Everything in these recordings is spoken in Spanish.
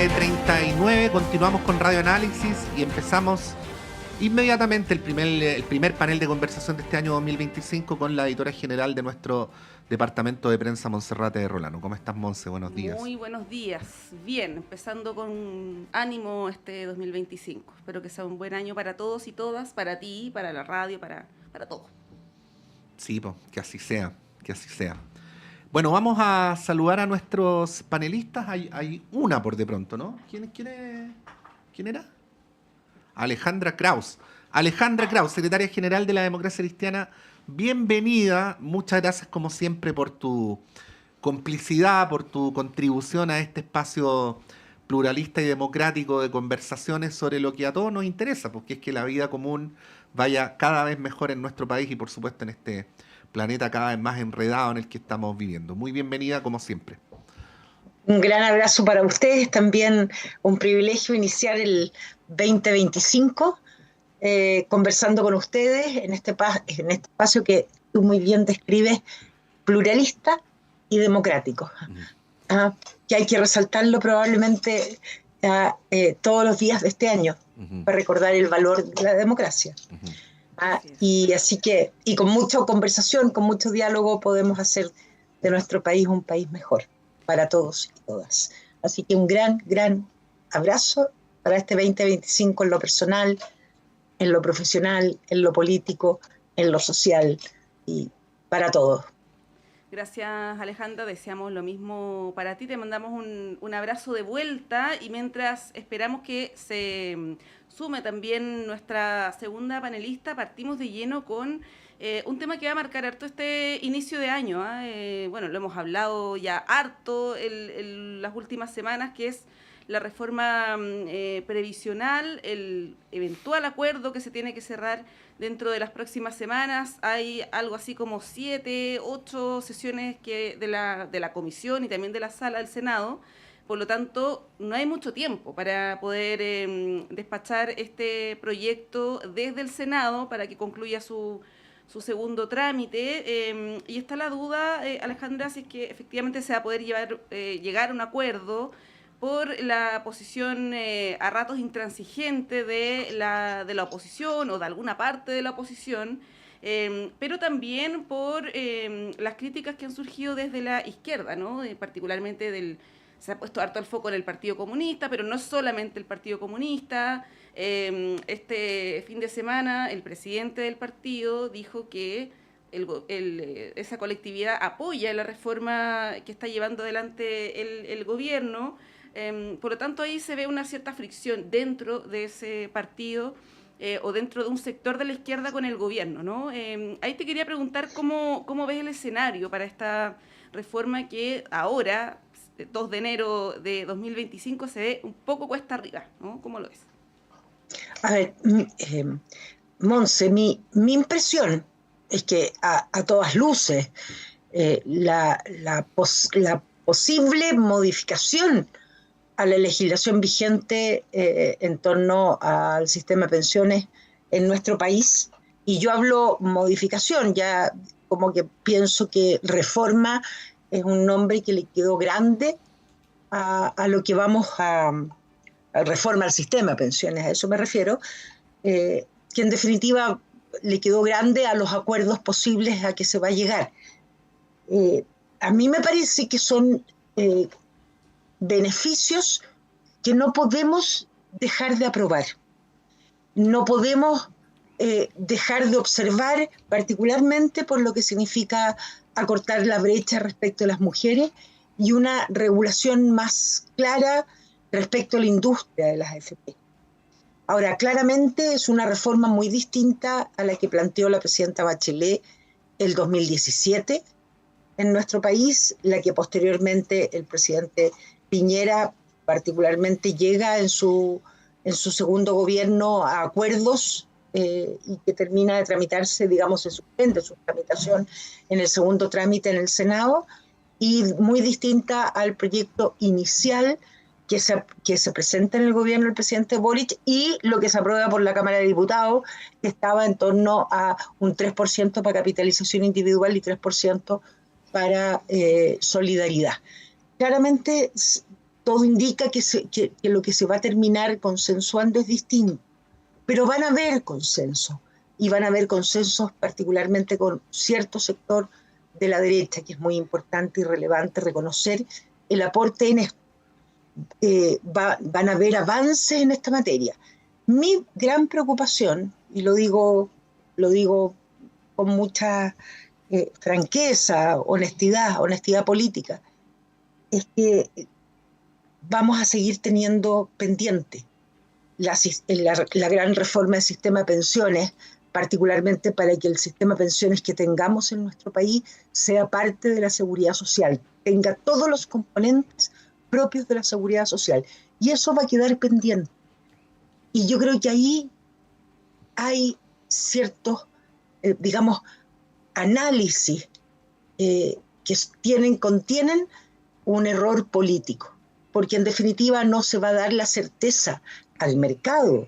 19:39, continuamos con Radio Análisis y empezamos inmediatamente el primer panel de conversación de este año 2025 con la editora general de nuestro departamento de prensa, Monserrate de Rolano. ¿Cómo estás, Monse? Buenos días. Muy buenos días. Bien, empezando con ánimo este 2025. Espero que sea un buen año para todos y todas, para ti, para la radio, para todos. Sí, pues, que así sea, que así sea. Bueno, vamos a saludar a nuestros panelistas. Hay una por de pronto, ¿no? ¿Quién era? Alejandra Kraus. Alejandra Kraus, secretaria general de la Democracia Cristiana. Bienvenida. Muchas gracias, como siempre, por tu complicidad, por tu contribución a este espacio pluralista y democrático de conversaciones sobre lo que a todos nos interesa, porque es que la vida común vaya cada vez mejor en nuestro país y, por supuesto, en este planeta cada vez más enredado en el que estamos viviendo. Muy bienvenida, como siempre. Un gran abrazo para ustedes, también un privilegio iniciar el 2025 conversando con ustedes en este espacio que tú muy bien describes, pluralista y democrático. Que hay que resaltarlo probablemente todos los días de este año para recordar el valor de la democracia. Y así que, y con mucha conversación, con mucho diálogo, podemos hacer de nuestro país un país mejor para todos y todas. Así que un gran abrazo para este 2025 en lo personal, en lo profesional, en lo político, en lo social y para todos. Gracias, Alejandra, deseamos lo mismo para ti, te mandamos un abrazo de vuelta y mientras esperamos que se sume también nuestra segunda panelista, partimos de lleno con un tema que va a marcar harto este inicio de año. Bueno, lo hemos hablado ya harto las últimas semanas, que es la reforma previsional, el eventual acuerdo que se tiene que cerrar dentro de las próximas semanas. Hay algo así como 7, 8 sesiones de la comisión y también de la sala del Senado. Por lo tanto, no hay mucho tiempo para poder despachar este proyecto desde el Senado para que concluya su segundo trámite. Y está la duda, Alejandra, si es que efectivamente se va a poder llegar a un acuerdo por la posición a ratos intransigente de la oposición o de alguna parte de la oposición, pero también por las críticas que han surgido desde la izquierda, ¿no? Particularmente se ha puesto harto el foco en el Partido Comunista, pero no solamente el Partido Comunista. Este fin de semana el presidente del partido dijo que esa colectividad apoya la reforma que está llevando adelante el gobierno. Por lo tanto, ahí se ve una cierta fricción dentro de ese partido o dentro de un sector de la izquierda con el gobierno, ¿no? Ahí te quería preguntar cómo ves el escenario para esta reforma que ahora, 2 de enero de 2025, se ve un poco cuesta arriba, ¿no? ¿Cómo lo ves? A ver, Monse, mi impresión es que a todas luces la posible modificación a la legislación vigente en torno al sistema de pensiones en nuestro país, y yo hablo modificación, ya como que pienso que reforma es un nombre que le quedó grande a lo que vamos a reforma al sistema de pensiones, a eso me refiero, que en definitiva le quedó grande a los acuerdos posibles a que se va a llegar. A mí me parece que son beneficios que no podemos dejar de aprobar. No podemos dejar de observar, particularmente por lo que significa acortar la brecha respecto a las mujeres y una regulación más clara respecto a la industria de las AFP. Ahora, claramente es una reforma muy distinta a la que planteó la presidenta Bachelet el 2017 en nuestro país, la que posteriormente el presidente Piñera particularmente llega en su segundo gobierno a acuerdos y que termina de tramitarse, digamos, se suspende su tramitación en el segundo trámite en el Senado, y muy distinta al proyecto inicial que se presenta en el gobierno del presidente Boric y lo que se aprueba por la Cámara de Diputados, que estaba en torno a un 3% para capitalización individual y 3% para solidaridad. Claramente todo indica que lo que se va a terminar consensuando es distinto, pero van a haber consensos, y van a haber consensos particularmente con cierto sector de la derecha, que es muy importante y relevante reconocer el aporte en esto. Van a haber avances en esta materia. Mi gran preocupación, y lo digo con mucha franqueza, honestidad política, es que vamos a seguir teniendo pendiente la gran reforma del sistema de pensiones, particularmente para que el sistema de pensiones que tengamos en nuestro país sea parte de la seguridad social, tenga todos los componentes propios de la seguridad social. Y eso va a quedar pendiente. Y yo creo que ahí hay ciertos, digamos, análisis que contienen un error político, porque en definitiva no se va a dar la certeza al mercado,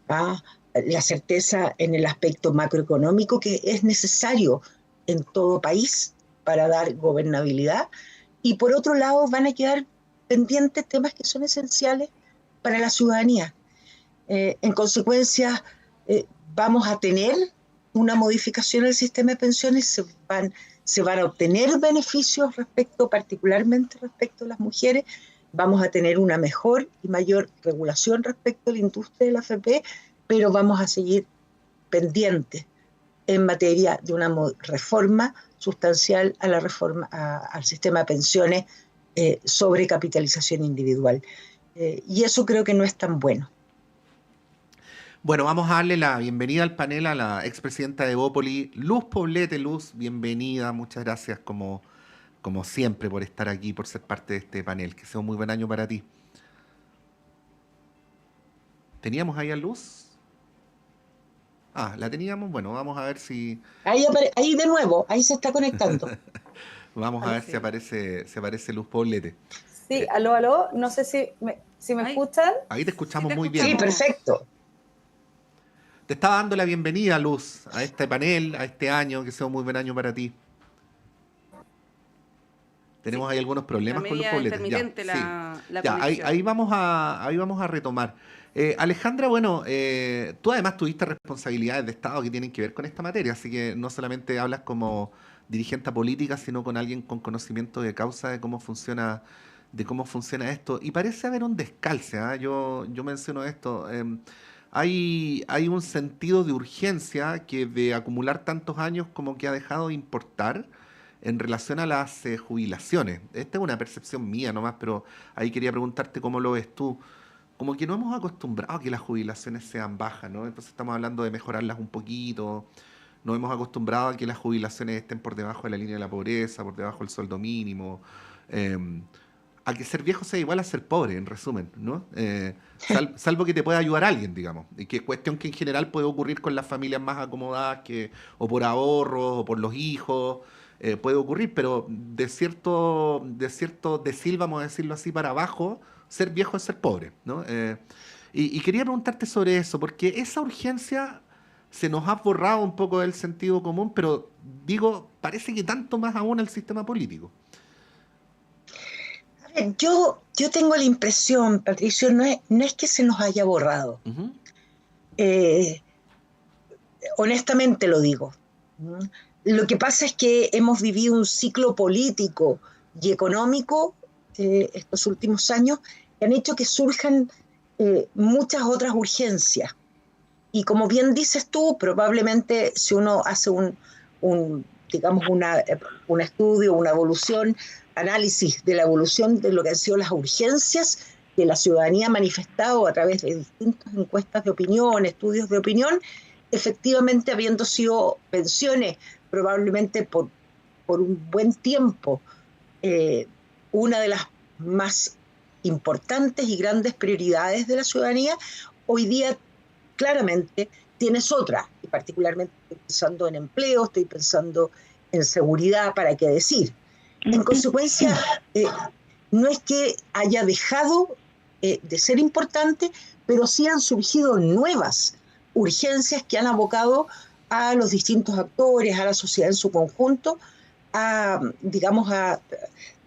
¿ah? La certeza en el aspecto macroeconómico que es necesario en todo país para dar gobernabilidad, y por otro lado van a quedar pendientes temas que son esenciales para la ciudadanía. En consecuencia, vamos a tener una modificación del sistema de pensiones, se van a obtener beneficios particularmente respecto a las mujeres, vamos a tener una mejor y mayor regulación respecto a la industria de la AFP, pero vamos a seguir pendientes en materia de una reforma sustancial a la reforma al sistema de pensiones sobre capitalización individual. Y eso creo que no es tan bueno. Bueno, vamos a darle la bienvenida al panel a la expresidenta de Evópoli, Luz Poblete. Luz, bienvenida, muchas gracias como siempre por estar aquí, por ser parte de este panel. Que sea un muy buen año para ti. ¿Teníamos ahí a Luz? La teníamos. Bueno, vamos a ver si... Ahí de nuevo, ahí se está conectando. Vamos a ver si aparece Luz Poblete. Sí, aló, no sé si me escuchan. Ahí te escuchamos Sí, te muy bien. Sí, perfecto. Te estaba dando la bienvenida, Luz, a este panel, a este año, que sea un muy buen año para ti. Tenemos ahí algunos problemas con Luz Poblete. Ahí vamos a retomar. Alejandra, bueno, tú además tuviste responsabilidades de Estado que tienen que ver con esta materia, así que no solamente hablas como dirigente política, sino con alguien con conocimiento de causa de cómo funciona esto. Y parece haber un descalce, ¿eh? Yo menciono esto. Hay un sentido de urgencia que de acumular tantos años como que ha dejado de importar en relación a las jubilaciones. Esta es una percepción mía nomás, pero ahí quería preguntarte cómo lo ves tú. Como que no hemos acostumbrado a que las jubilaciones sean bajas, ¿no? Entonces estamos hablando de mejorarlas un poquito. Nos hemos acostumbrado a que las jubilaciones estén por debajo de la línea de la pobreza, por debajo del sueldo mínimo. A que ser viejo sea igual a ser pobre, en resumen, ¿no? Salvo que te pueda ayudar alguien, digamos. Y que es cuestión que en general puede ocurrir con las familias más acomodadas, o por ahorros, o por los hijos, puede ocurrir, pero de cierto decil, vamos a decirlo así, para abajo, ser viejo es ser pobre, ¿no? Y quería preguntarte sobre eso, porque esa urgencia se nos ha borrado un poco del sentido común, pero digo, parece que tanto más aún al sistema político. Yo tengo la impresión, Patricio, no es que se nos haya borrado. Uh-huh. Honestamente lo digo. Lo que pasa es que hemos vivido un ciclo político y económico estos últimos años que han hecho que surjan muchas otras urgencias. Y como bien dices tú, probablemente si uno hace un estudio, una evolución, análisis de la evolución de lo que han sido las urgencias que la ciudadanía ha manifestado a través de distintas encuestas de opinión, estudios de opinión, efectivamente habiendo sido pensiones probablemente por un buen tiempo una de las más importantes y grandes prioridades de la ciudadanía, hoy día claramente tienes otra, y particularmente estoy pensando en empleo, estoy pensando en seguridad, ¿para qué decir? En consecuencia, no es que haya dejado de ser importante, pero sí han surgido nuevas urgencias que han abocado a los distintos actores, a la sociedad en su conjunto, a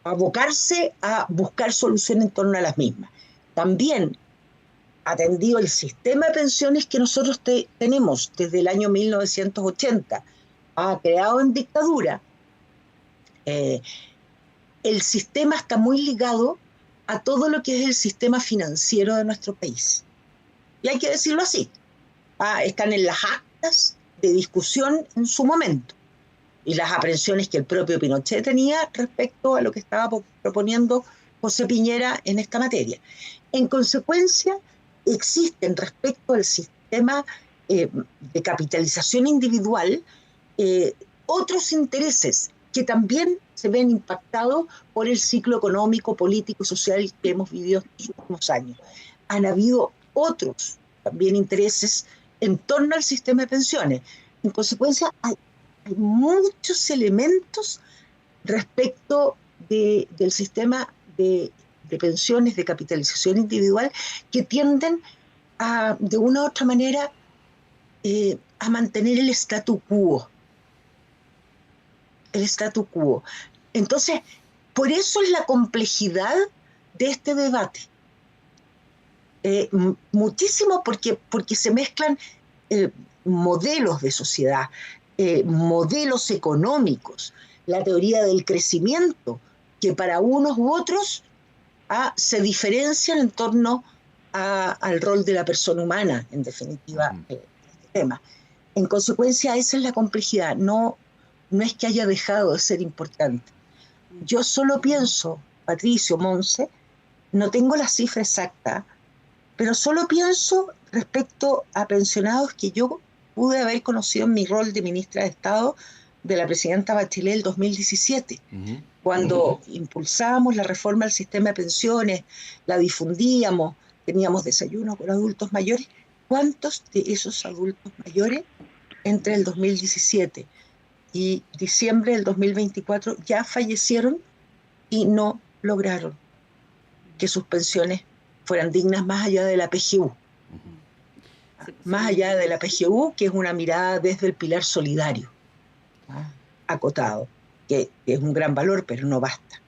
abocarse a buscar soluciones en torno a las mismas. También atendido el sistema de pensiones que nosotros tenemos desde el año 1980, creado en dictadura, el sistema está muy ligado a todo lo que es el sistema financiero de nuestro país. Y hay que decirlo así. Están en las actas de discusión en su momento y las aprensiones que el propio Pinochet tenía respecto a lo que estaba proponiendo José Piñera en esta materia. En consecuencia, existen respecto al sistema de capitalización individual otros intereses que también se ven impactados por el ciclo económico, político y social que hemos vivido en los últimos años. Han habido otros también intereses en torno al sistema de pensiones. En consecuencia, hay muchos elementos respecto del sistema de pensiones de capitalización individual que tienden a, de una u otra manera, a mantener el statu quo. El statu quo. Entonces, por eso es la complejidad de este debate. Muchísimo porque se mezclan modelos de sociedad, modelos económicos, la teoría del crecimiento, que para unos u otros se diferencian en torno al rol de la persona humana, en definitiva, este tema. En consecuencia, esa es la complejidad. No es que haya dejado de ser importante. Yo solo pienso, Patricio, Monse, no tengo la cifra exacta, pero solo pienso respecto a pensionados que yo pude haber conocido en mi rol de ministra de Estado de la presidenta Bachelet el 2017, cuando impulsábamos la reforma del sistema de pensiones, la difundíamos, teníamos desayuno con adultos mayores. ¿Cuántos de esos adultos mayores entre el 2017 y diciembre del 2024 ya fallecieron y no lograron que sus pensiones fueran dignas más allá de la PGU? Más allá de la PGU, que es una mirada desde el pilar solidario, acotado, que es un gran valor, pero no basta.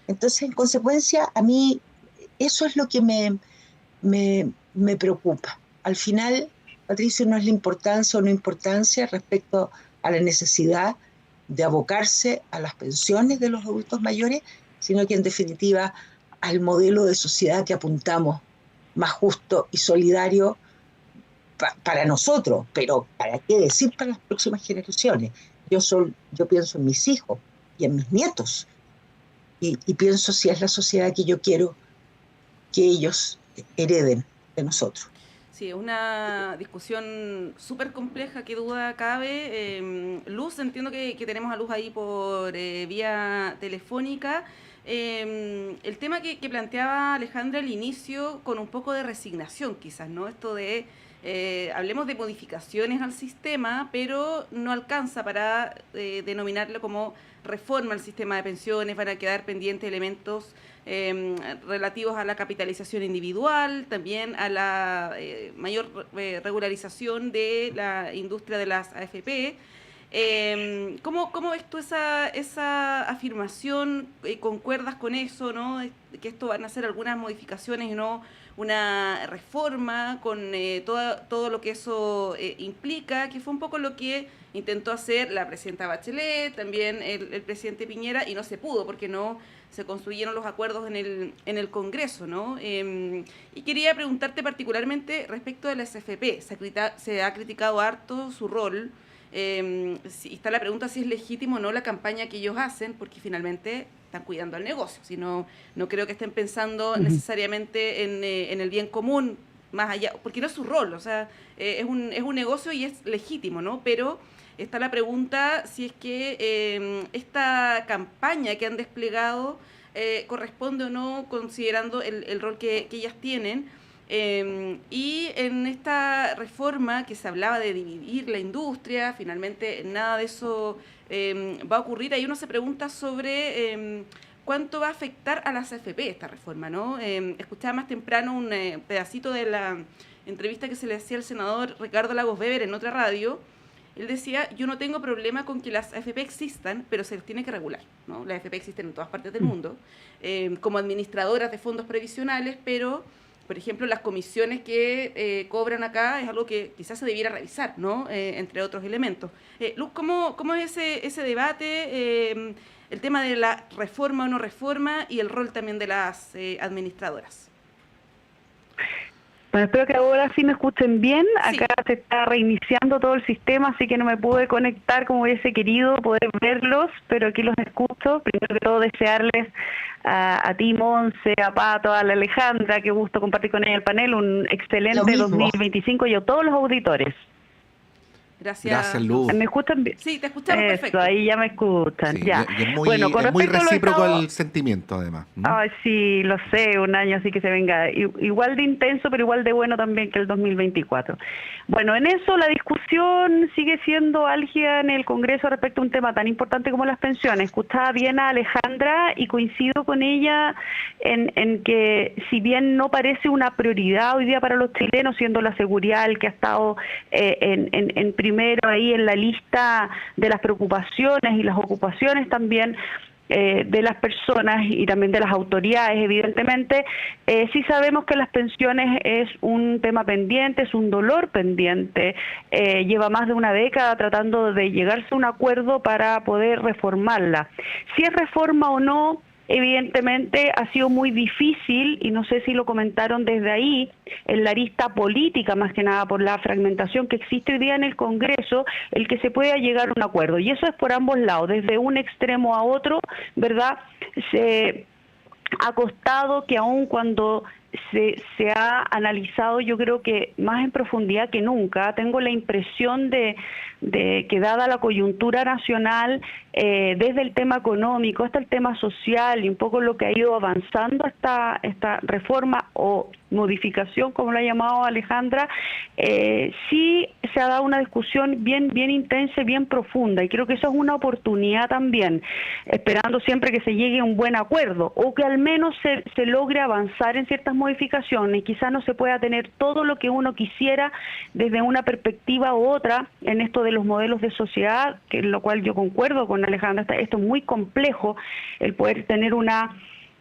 Entonces, en consecuencia, a mí eso es lo que me preocupa. Al final, Patricio, no es la importancia o no importancia respecto a la necesidad de abocarse a las pensiones de los adultos mayores, sino que en definitiva al modelo de sociedad que apuntamos, más justo y solidario para nosotros, pero ¿para qué decir para las próximas generaciones? Yo pienso en mis hijos y en mis nietos, y pienso si es la sociedad que yo quiero que ellos hereden de nosotros. Sí, es una discusión súper compleja, qué duda cabe. Luz, entiendo que tenemos a Luz ahí por vía telefónica. El tema que planteaba Alejandra al inicio, con un poco de resignación quizás, ¿no? Esto de, hablemos de modificaciones al sistema, pero no alcanza para denominarlo como reforma al sistema de pensiones, van a quedar pendientes elementos relativos a la capitalización individual, también a la mayor regularización de la industria de las AFP. ¿Cómo ves tú esa afirmación? ¿Concuerdas con eso, no? Que esto van a ser algunas modificaciones y no una reforma con todo lo que eso implica, que fue un poco lo que intentó hacer la presidenta Bachelet, también el presidente Piñera, y no se pudo porque no se construyeron los acuerdos en el Congreso, ¿no? Y quería preguntarte particularmente respecto de la SFP. Se ha criticado harto su rol. Está la pregunta si es legítimo o no la campaña que ellos hacen, porque finalmente están cuidando el negocio. Si no creo que estén pensando necesariamente en el bien común, más allá, porque no es su rol, o sea, es un negocio y es legítimo, ¿no? Pero está la pregunta si es que esta campaña que han desplegado corresponde o no, considerando el rol que ellas tienen. Y en esta reforma que se hablaba de dividir la industria, finalmente nada de eso va a ocurrir. Ahí uno se pregunta sobre cuánto va a afectar a las AFP esta reforma, ¿no? Escuchaba más temprano un pedacito de la entrevista que se le hacía al senador Ricardo Lagos Weber en otra radio, él decía, yo no tengo problema con que las AFP existan, pero se les tiene que regular, ¿no? Las AFP existen en todas partes del mundo, como administradoras de fondos previsionales, pero, por ejemplo, las comisiones que cobran acá es algo que quizás se debiera revisar, ¿no? Entre otros elementos. Luz, ¿cómo es ese debate, el tema de la reforma o no reforma y el rol también de las administradoras? Bueno, espero que ahora sí me escuchen bien. Sí. Acá se está reiniciando todo el sistema, así que no me pude conectar como hubiese querido poder verlos, pero aquí los escucho. Primero que todo, desearles a ti, Monse, a Pato, a la Alejandra, qué gusto compartir con ella el panel, un excelente 2025 y a todos los auditores. Gracias, Luz. ¿Me escuchan bien? Sí, te escuchamos Eso, perfecto. Ahí ya me escuchan. Sí, ya. y es muy, bueno, con es muy respecto a recíproco Estado, el sentimiento, además. Ay, sí, lo sé, un año así que se venga. Igual de intenso, pero igual de bueno también que el 2024. Bueno, en eso la discusión sigue siendo álgida en el Congreso respecto a un tema tan importante como las pensiones. Escuchaba bien a Alejandra y coincido con ella en que si bien no parece una prioridad hoy día para los chilenos, siendo la seguridad el que ha estado en primero ahí en la lista de las preocupaciones y las ocupaciones también de las personas y también de las autoridades, evidentemente, sí sabemos que las pensiones es un tema pendiente, es un dolor pendiente, lleva más de una década tratando de llegarse a un acuerdo para poder reformarla. Si es reforma o no, evidentemente ha sido muy difícil, y no sé si lo comentaron desde ahí, en la arista política, más que nada por la fragmentación que existe hoy día en el Congreso, el que se pueda llegar a un acuerdo. Y eso es por ambos lados, desde un extremo a otro, ¿verdad? Se ha costado que aun cuando se ha analizado, yo creo que más en profundidad que nunca, tengo la impresión de que dada la coyuntura nacional, desde el tema económico hasta el tema social y un poco lo que ha ido avanzando esta reforma o modificación, como lo ha llamado Alejandra, sí se ha dado una discusión bien intensa y bien profunda, y creo que eso es una oportunidad también, esperando siempre que se llegue a un buen acuerdo, o que al menos se logre avanzar en ciertas modificaciones. Quizás no se pueda tener todo lo que uno quisiera desde una perspectiva u otra en esto de los modelos de sociedad, que en lo cual yo concuerdo con Alejandra, esto es muy complejo, el poder tener una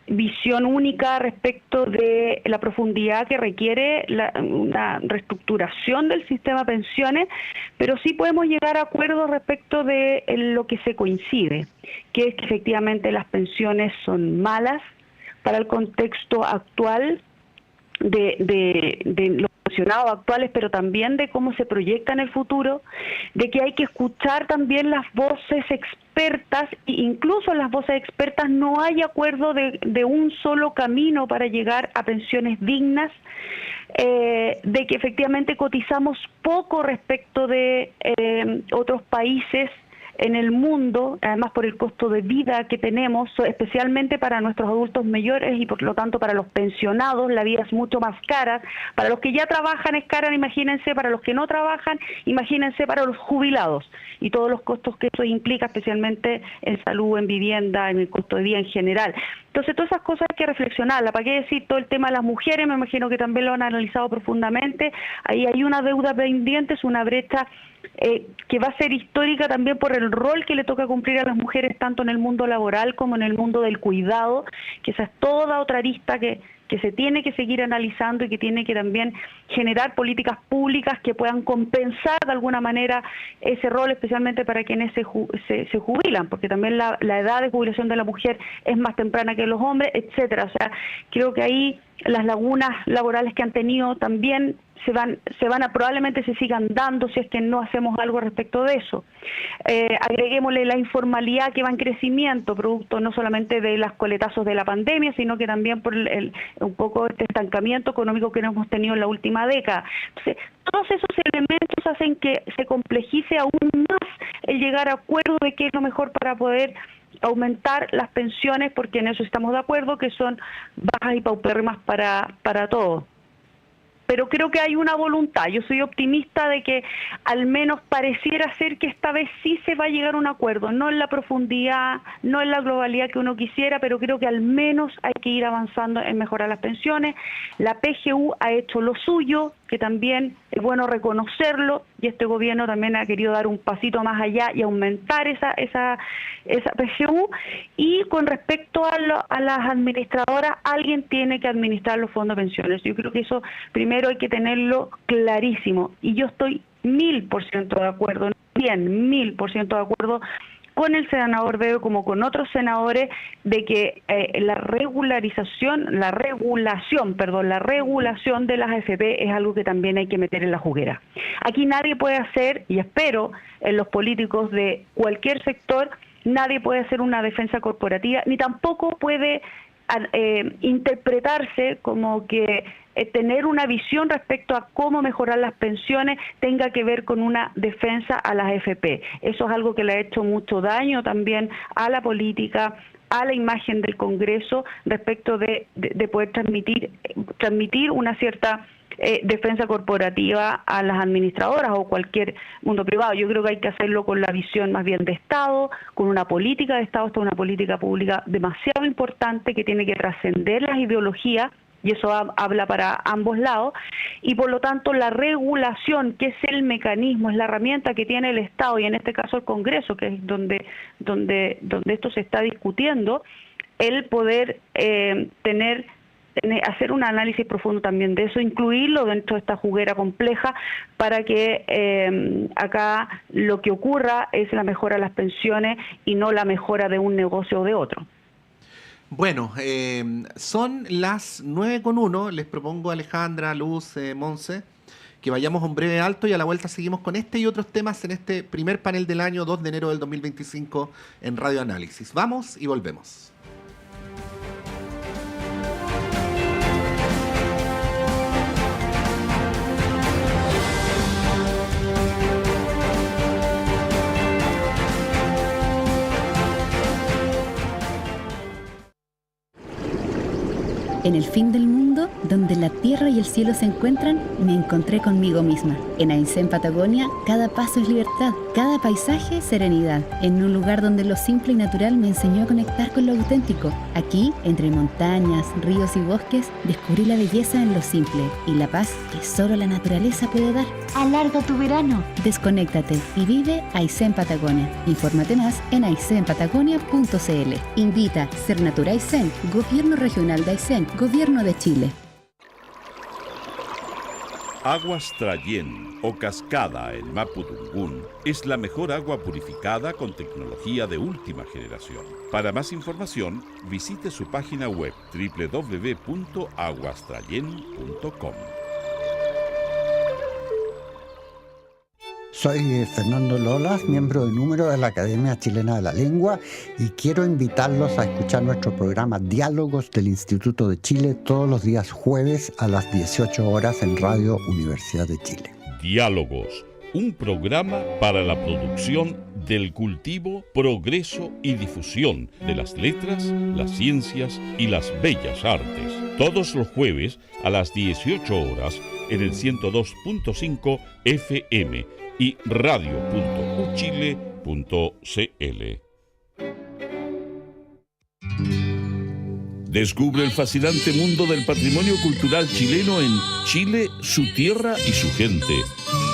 visión única respecto de la profundidad que requiere una reestructuración del sistema de pensiones, pero sí podemos llegar a acuerdos respecto de lo que se coincide, que es que efectivamente las pensiones son malas para el contexto actual de los pensionados actuales, pero también de cómo se proyecta en el futuro, de que hay que escuchar también las voces expertas, e incluso en las voces expertas no hay acuerdo de un solo camino para llegar a pensiones dignas, de que efectivamente cotizamos poco respecto de otros países en el mundo, además por el costo de vida que tenemos, especialmente para nuestros adultos mayores y por lo tanto para los pensionados, la vida es mucho más cara. Para los que ya trabajan es cara, imagínense, para los que no trabajan, imagínense para los jubilados y todos los costos que eso implica, especialmente en salud, en vivienda, en el costo de vida en general. Entonces, todas esas cosas hay que reflexionarlas. ¿Para qué decir todo el tema de las mujeres? Me imagino que también lo han analizado profundamente. Ahí hay una deuda pendiente, es una brecha que va a ser histórica también por el rol que le toca cumplir a las mujeres tanto en el mundo laboral como en el mundo del cuidado, que esa es toda otra arista que se tiene que seguir analizando y que tiene que también generar políticas públicas que puedan compensar de alguna manera ese rol, especialmente para quienes se jubilan, porque también la edad de jubilación de la mujer es más temprana que los hombres, etcétera. O sea, creo que ahí las lagunas laborales que han tenido también se van a probablemente se sigan dando si es que no hacemos algo respecto de eso. Agreguémosle la informalidad que va en crecimiento, producto no solamente de los coletazos de la pandemia, sino que también por un poco este estancamiento económico que hemos tenido en la última década. Entonces, todos esos elementos hacen que se complejice aún más el llegar a acuerdo de qué es lo mejor para poder aumentar las pensiones, porque en eso estamos de acuerdo, que son bajas y paupérrimas para todos. Pero creo que hay una voluntad. Yo soy optimista de que al menos pareciera ser que esta vez sí se va a llegar a un acuerdo, no en la profundidad, no en la globalidad que uno quisiera, pero creo que al menos hay que ir avanzando en mejorar las pensiones. La PGU ha hecho lo suyo, que también es bueno reconocerlo, y este gobierno también ha querido dar un pasito más allá y aumentar esa PGU. Y con respecto a las administradoras, alguien tiene que administrar los fondos de pensiones. Yo creo que eso primero hay que tenerlo clarísimo, y yo estoy 1000% de acuerdo, 1000% de acuerdo con el senador Bebe, como con otros senadores, de que la regulación de las AFP es algo que también hay que meter en la juguera. Aquí nadie puede hacer, y espero en los políticos de cualquier sector, nadie puede hacer una defensa corporativa, ni tampoco puede interpretarse como que tener una visión respecto a cómo mejorar las pensiones tenga que ver con una defensa a las AFP. Eso es algo que le ha hecho mucho daño también a la política, a la imagen del Congreso, respecto de poder transmitir una cierta defensa corporativa a las administradoras o cualquier mundo privado. Yo creo que hay que hacerlo con la visión más bien de Estado, con una política de Estado. Esta es una política pública demasiado importante que tiene que trascender las ideologías, y eso habla para ambos lados, y por lo tanto la regulación, que es el mecanismo, es la herramienta que tiene el Estado, y en este caso el Congreso, que es donde esto se está discutiendo, el poder hacer un análisis profundo también de eso, incluirlo dentro de esta juguera compleja, para que acá lo que ocurra es la mejora de las pensiones y no la mejora de un negocio o de otro. Bueno, son las 9:01. Les propongo a Alejandra, Luz, Monse, que vayamos a un breve alto, y a la vuelta seguimos con este y otros temas en este primer panel del año 2 de enero del 2025 en Radio Análisis. Vamos y volvemos. En el fin del mundo, donde la tierra y el cielo se encuentran, me encontré conmigo misma. En Aysén, Patagonia, cada paso es libertad, cada paisaje serenidad. En un lugar donde lo simple y natural me enseñó a conectar con lo auténtico. Aquí, entre montañas, ríos y bosques, descubrí la belleza en lo simple y la paz que solo la naturaleza puede dar. Alarga tu verano, desconéctate y vive Aysén, Patagonia. Infórmate más en aysenpatagonia.cl. Invita Cernatura Aysén, Gobierno Regional de Aysén, Gobierno de Chile. Aguas Trayén o Cascada en Mapudungún es la mejor agua purificada con tecnología de última generación. Para más información, visite su página web www.aguastrayen.com. Soy Fernando Lolas, miembro de número de la Academia Chilena de la Lengua, y quiero invitarlos a escuchar nuestro programa Diálogos del Instituto de Chile todos los días jueves a las 18 horas en Radio Universidad de Chile. Diálogos, un programa para la producción del cultivo, progreso y difusión de las letras, las ciencias y las bellas artes. Todos los jueves a las 18 horas en el 102.5 FM y radio.uchile.cl. Descubre el fascinante mundo del patrimonio cultural chileno en Chile, su tierra y su gente.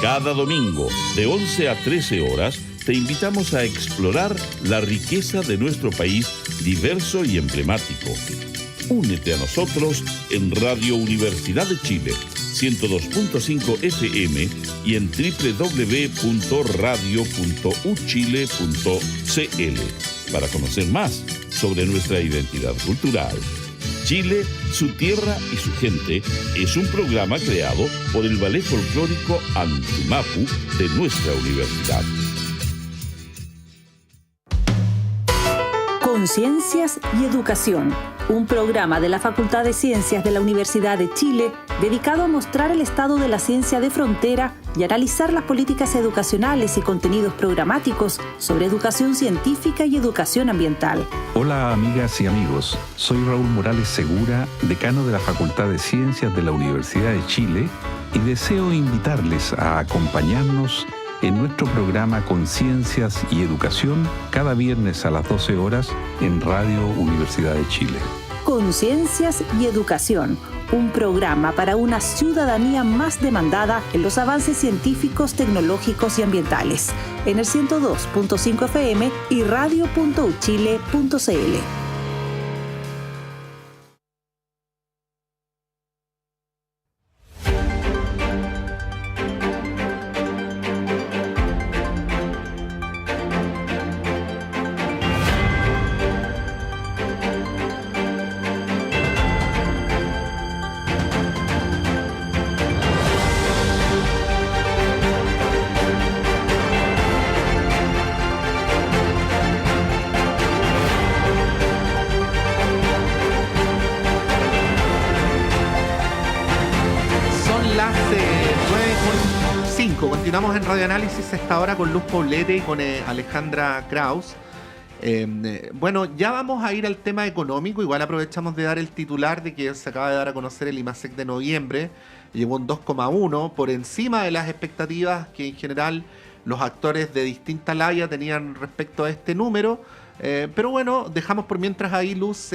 Cada domingo, de 11 a 13 horas, te invitamos a explorar la riqueza de nuestro país diverso y emblemático. Únete a nosotros en Radio Universidad de Chile, 102.5 FM y en www.radio.uchile.cl para conocer más sobre nuestra identidad cultural. Chile, su tierra y su gente es un programa creado por el Ballet Folclórico Antumapu de nuestra universidad. Conciencias y Educación, un programa de la Facultad de Ciencias de la Universidad de Chile dedicado a mostrar el estado de la ciencia de frontera y analizar las políticas educacionales y contenidos programáticos sobre educación científica y educación ambiental. Hola amigas y amigos, soy Raúl Morales Segura, decano de la Facultad de Ciencias de la Universidad de Chile, y deseo invitarles a acompañarnos en nuestro programa Conciencias y Educación cada viernes a las 12 horas en Radio Universidad de Chile. Conciencias y Educación, un programa para una ciudadanía más demandada en los avances científicos, tecnológicos y ambientales, en el 102.5 FM y radio.uchile.cl. Continuamos en Radio Análisis esta hora con Luz Poblete y con Alejandra Kraus. Bueno, ya vamos a ir al tema económico. Igual aprovechamos de dar el titular de que se acaba de dar a conocer el IMASEC de noviembre. Llegó un 2,1 por encima de las expectativas que en general los actores de distinta laya tenían respecto a este número. Pero bueno, dejamos por mientras ahí, Luz,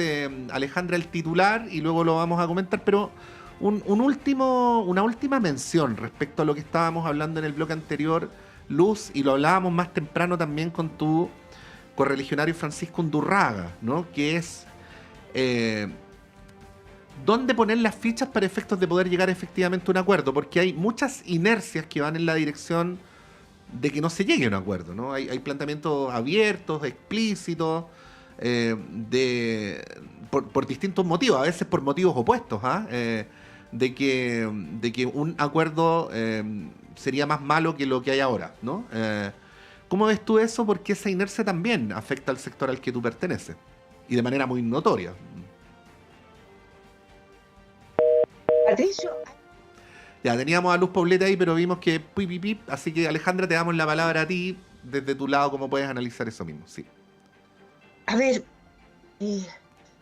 Alejandra, el titular y luego lo vamos a comentar. Pero una última mención respecto a lo que estábamos hablando en el bloque anterior, Luz, y lo hablábamos más temprano también con tu correligionario Francisco Undurraga, ¿no? Que es dónde poner las fichas para efectos de poder llegar efectivamente a un acuerdo, porque hay muchas inercias que van en la dirección de que no se llegue a un acuerdo, ¿no? Hay planteamientos abiertos, explícitos, por distintos motivos, a veces por motivos opuestos, de que un acuerdo sería más malo que lo que hay ahora, ¿no? ¿Cómo ves tú eso? Porque esa inercia también afecta al sector al que tú perteneces, y de manera muy notoria. Patricio. Ya, teníamos a Luz Poblete ahí, pero vimos que así que Alejandra, te damos la palabra a ti, desde tu lado, cómo puedes analizar eso mismo, sí. A ver,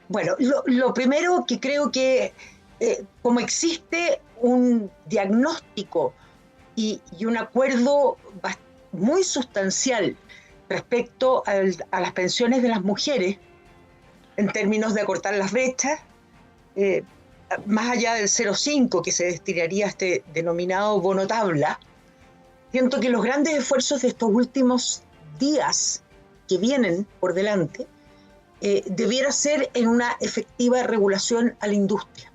bueno, lo primero que creo que como existe un diagnóstico y un acuerdo muy sustancial respecto a las pensiones de las mujeres, en términos de acortar las brechas, más allá del 0,5 que se destinaría a este denominado bono tabla, siento que los grandes esfuerzos de estos últimos días que vienen por delante debiera ser en una efectiva regulación a la industria.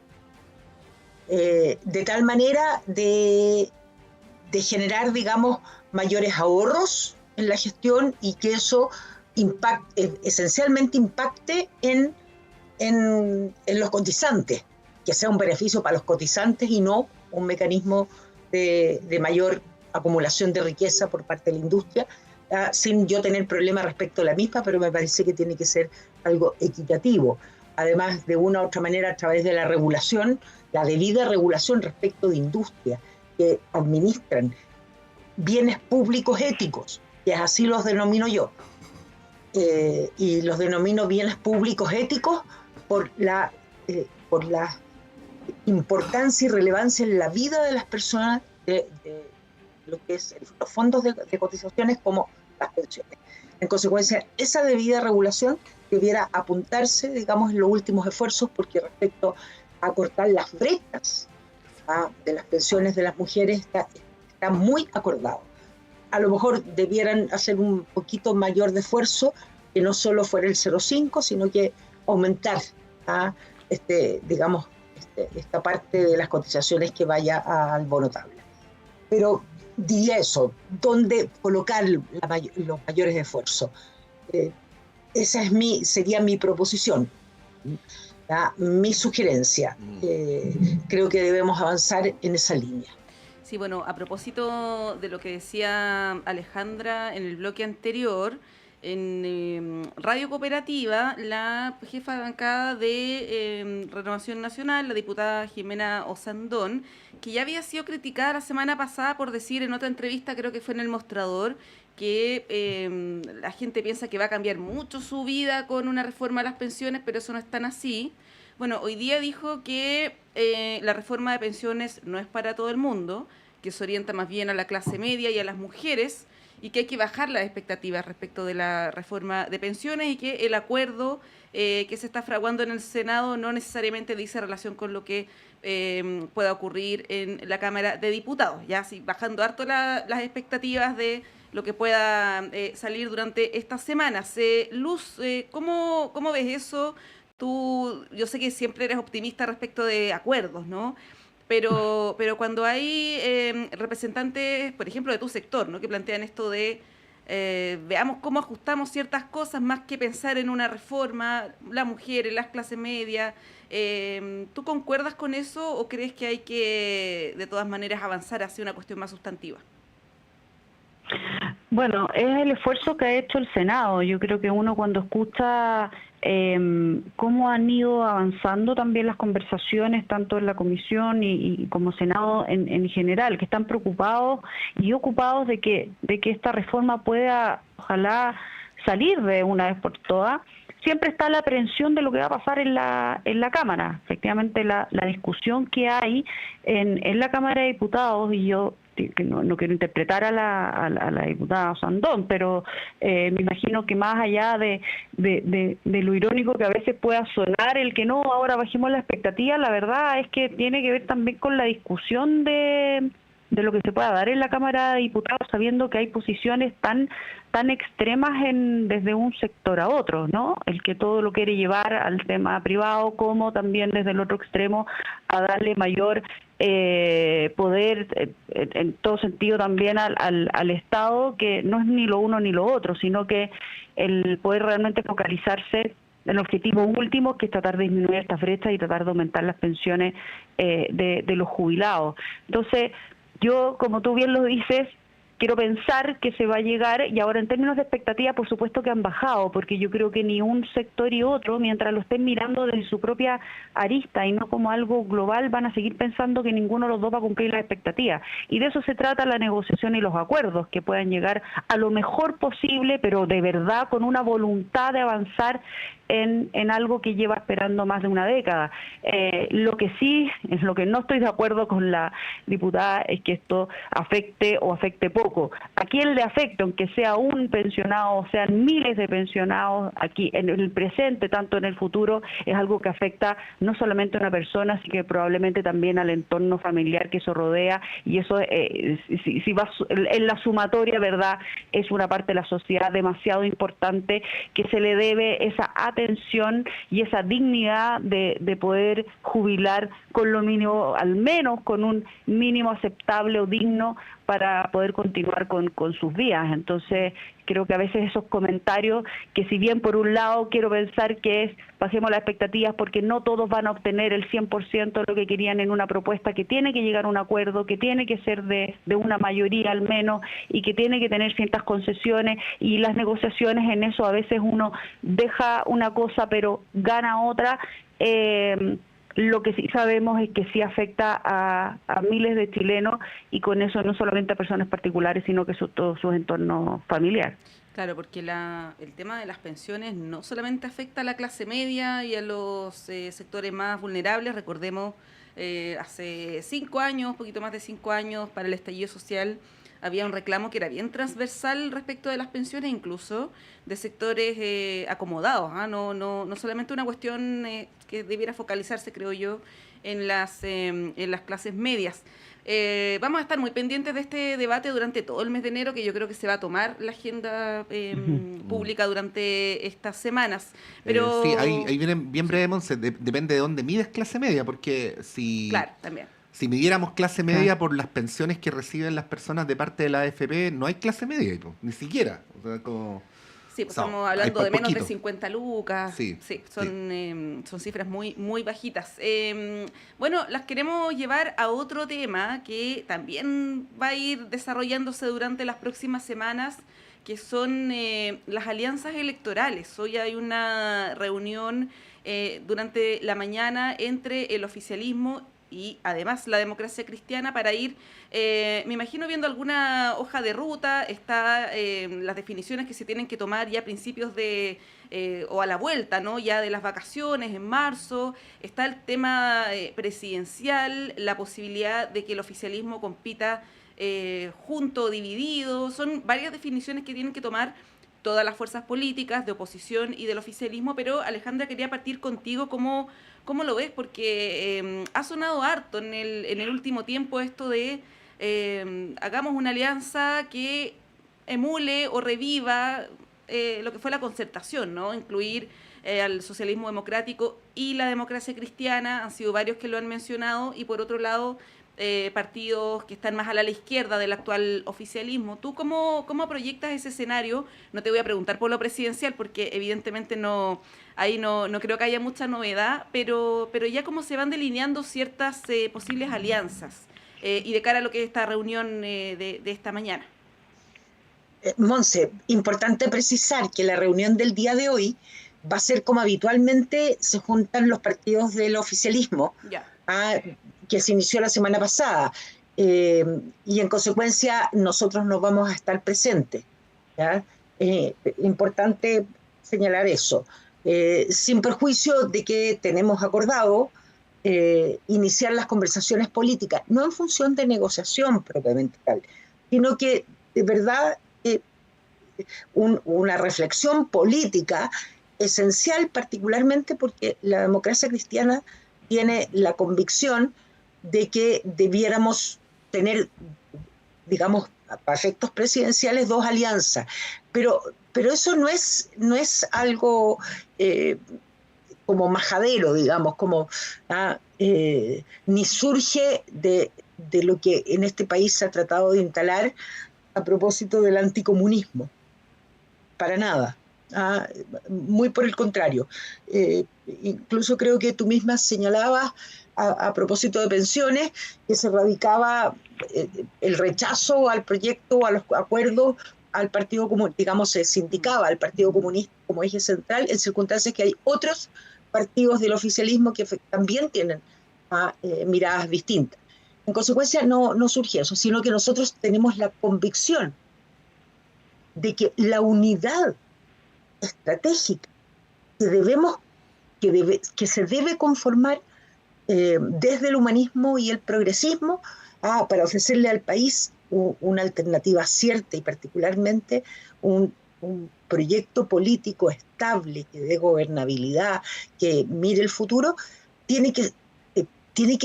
De tal manera de generar, digamos, mayores ahorros en la gestión y que eso esencialmente impacte en los cotizantes, que sea un beneficio para los cotizantes y no un mecanismo de mayor acumulación de riqueza por parte de la industria, sin yo tener problema respecto a la misma, pero me parece que tiene que ser algo equitativo. Además, de una u otra manera, a través de la regulación, la debida regulación respecto de industrias que administran bienes públicos éticos, que así los denomino yo, y los denomino bienes públicos éticos por la importancia y relevancia en la vida de las personas de lo que es los fondos de cotizaciones como las pensiones. En consecuencia, esa debida regulación debiera apuntarse, digamos, en los últimos esfuerzos, porque respecto a cortar las brechas de las pensiones de las mujeres está muy acordado. A lo mejor debieran hacer un poquito mayor de esfuerzo, que no solo fuera el 0,5, sino que aumentar esta parte de las cotizaciones que vaya al bono tabla. Pero diría eso, ¿dónde colocar los mayores esfuerzos? Esa sería mi proposición, mi sugerencia. Creo que debemos avanzar en esa línea. Sí, bueno, a propósito de lo que decía Alejandra en el bloque anterior, en Radio Cooperativa, la jefa de bancada de Renovación Nacional, la diputada Jimena Osandón, que ya había sido criticada la semana pasada por decir en otra entrevista, creo que fue en El Mostrador, que la gente piensa que va a cambiar mucho su vida con una reforma de las pensiones, pero eso no es tan así. Bueno, hoy día dijo que la reforma de pensiones no es para todo el mundo, que se orienta más bien a la clase media y a las mujeres, y que hay que bajar las expectativas respecto de la reforma de pensiones y que el acuerdo que se está fraguando en el Senado no necesariamente dice relación con lo que pueda ocurrir en la Cámara de Diputados, ya así bajando harto las expectativas de lo que pueda salir durante estas semanas. Luz, ¿cómo ves eso? Tú, yo sé que siempre eres optimista respecto de acuerdos, ¿no? Pero cuando hay representantes, por ejemplo, de tu sector, ¿no?, que plantean esto de veamos cómo ajustamos ciertas cosas más que pensar en una reforma, las mujeres, las clases medias, ¿tú concuerdas con eso o crees que hay que, de todas maneras, avanzar hacia una cuestión más sustantiva? Bueno, es el esfuerzo que ha hecho el Senado. Yo creo que uno cuando escucha cómo han ido avanzando también las conversaciones, tanto en la comisión y como Senado en general, que están preocupados y ocupados de que esta reforma pueda, ojalá, salir de una vez por todas. Siempre está la aprehensión de lo que va a pasar en la Cámara. Efectivamente, la discusión que hay en la Cámara de Diputados, y yo que no quiero interpretar a la diputada Sandón, pero me imagino que más allá de lo irónico que a veces pueda sonar el que no, ahora bajemos la expectativa, la verdad es que tiene que ver también con la discusión de lo que se pueda dar en la Cámara de Diputados, sabiendo que hay posiciones tan extremas desde un sector a otro, ¿no? El que todo lo quiere llevar al tema privado, como también desde el otro extremo a darle mayor poder en todo sentido también al Estado, que no es ni lo uno ni lo otro, sino que el poder realmente focalizarse en el objetivo último, que es tratar de disminuir esta brecha y tratar de aumentar las pensiones de los jubilados. Entonces, yo, como tú bien lo dices, quiero pensar que se va a llegar, y ahora en términos de expectativas, por supuesto que han bajado, porque yo creo que ni un sector y otro, mientras lo estén mirando desde su propia arista y no como algo global, van a seguir pensando que ninguno de los dos va a cumplir las expectativas. Y de eso se trata la negociación y los acuerdos, que puedan llegar a lo mejor posible, pero de verdad con una voluntad de avanzar en algo que lleva esperando más de una década. Lo que sí, es lo que no estoy de acuerdo con la diputada, es que esto afecte o afecte poco. ¿A quién le afecta? Aunque sea un pensionado, o sean miles de pensionados aquí en el presente, tanto en el futuro, es algo que afecta no solamente a una persona, sino que probablemente también al entorno familiar que eso rodea, y eso, si va en la sumatoria, ¿verdad?, es una parte de la sociedad demasiado importante que se le debe esa atención y esa dignidad de poder jubilar con lo mínimo, al menos con un mínimo aceptable o digno para poder continuar con sus días. Entonces, creo que a veces esos comentarios, que si bien por un lado quiero pensar que es bajemos las expectativas porque no todos van a obtener el 100% de lo que querían en una propuesta, que tiene que llegar a un acuerdo, que tiene que ser de una mayoría al menos, y que tiene que tener ciertas concesiones, y las negociaciones en eso a veces uno deja una cosa pero gana otra. Lo que sí sabemos es que sí afecta a miles de chilenos, y con eso no solamente a personas particulares, sino que todos sus entornos familiares. Claro, porque el tema de las pensiones no solamente afecta a la clase media y a los sectores más vulnerables. Recordemos, hace 5 años, poquito más de 5 años, para el estallido social, había un reclamo que era bien transversal respecto de las pensiones, incluso de sectores acomodados, no solamente una cuestión que debiera focalizarse, creo yo, en las clases medias. Vamos a estar muy pendientes de este debate durante todo el mes de enero, que yo creo que se va a tomar la agenda pública durante estas semanas. Pero sí, ahí viene bien breve, Monse, depende de dónde mides clase media, porque si... Claro, también. Si midiéramos clase media por las pensiones que reciben las personas de parte de la AFP, no hay clase media, ni siquiera. O sea, sí, pues estamos hablando de menos poquito. de 50 lucas. Sí, son cifras muy, muy bajitas. Bueno, las queremos llevar a otro tema que también va a ir desarrollándose durante las próximas semanas, que son las alianzas electorales. Hoy hay una reunión durante la mañana entre el oficialismo y además la democracia cristiana para ir, me imagino, viendo alguna hoja de ruta. Está las definiciones que se tienen que tomar ya a principios de, o a la vuelta, ¿no?, ya de las vacaciones en marzo. Está el tema presidencial, la posibilidad de que el oficialismo compita junto o dividido. Son varias definiciones que tienen que tomar todas las fuerzas políticas de oposición y del oficialismo, pero Alejandra, quería partir contigo. ¿Cómo lo ves? Porque ha sonado harto en el último tiempo esto de hagamos una alianza que emule o reviva lo que fue la concertación, ¿no? Incluir al socialismo democrático y la democracia cristiana, han sido varios que lo han mencionado, y por otro lado partidos que están más a la izquierda del actual oficialismo. ¿Tú cómo proyectas ese escenario? No te voy a preguntar por lo presidencial, porque evidentemente ahí no creo que haya mucha novedad, pero ya cómo se van delineando ciertas posibles alianzas y de cara a lo que es esta reunión de esta mañana. Monse, importante precisar que la reunión del día de hoy va a ser como habitualmente se juntan los partidos del oficialismo, que se inició la semana pasada, y en consecuencia nosotros no vamos a estar presentes, ¿ya? Importante señalar eso, sin perjuicio de que tenemos acordado iniciar las conversaciones políticas, no en función de negociación propiamente tal, sino que de verdad una reflexión política esencial, particularmente porque la democracia cristiana tiene la convicción de que debiéramos tener, digamos, a efectos presidenciales, dos alianzas, pero eso no es algo como majadero, digamos, como ni surge de lo que en este país se ha tratado de instalar a propósito del anticomunismo, para nada. Muy por el contrario. Incluso creo que tú misma señalabas a propósito de pensiones que se radicaba el rechazo al proyecto, a los acuerdos, al Partido Comunista, digamos, se sindicaba al Partido Comunista como eje central, en circunstancias que hay otros partidos del oficialismo que también tienen miradas distintas. En consecuencia, no surge eso, sino que nosotros tenemos la convicción de que la unidad estratégica que se debe conformar desde el humanismo y el progresismo para ofrecerle al país una alternativa cierta y particularmente un proyecto político estable, que dé gobernabilidad, que mire el futuro, tiene que